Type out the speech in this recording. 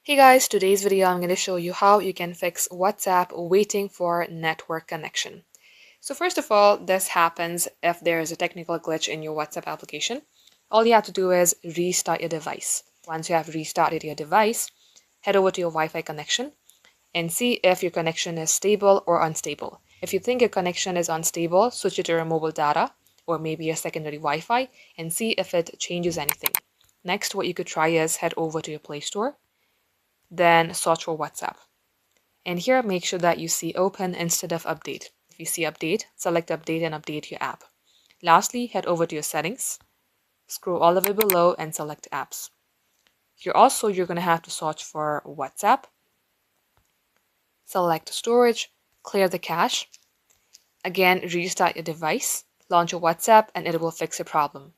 Hey guys, today's video I'm going to show you how you can fix WhatsApp waiting for network connection. So first of all, this happens if there is a technical glitch in your WhatsApp application. All you have to do is restart your device. Once you have restarted your device, head over to your Wi-Fi connection and see if your connection is stable or unstable. If you think your connection is unstable, switch it to your mobile data or maybe your secondary Wi-Fi and see if it changes anything. Next, what you could try is head over to your Play Store, then search for WhatsApp. And here, make sure that you see open instead of update. If you see update, select update and update your app. Lastly, head over to your settings, scroll all the way below and select apps. Here also, you're going to have to search for WhatsApp. Select storage, clear the cache. Again, restart your device, launch your WhatsApp and it will fix your problem.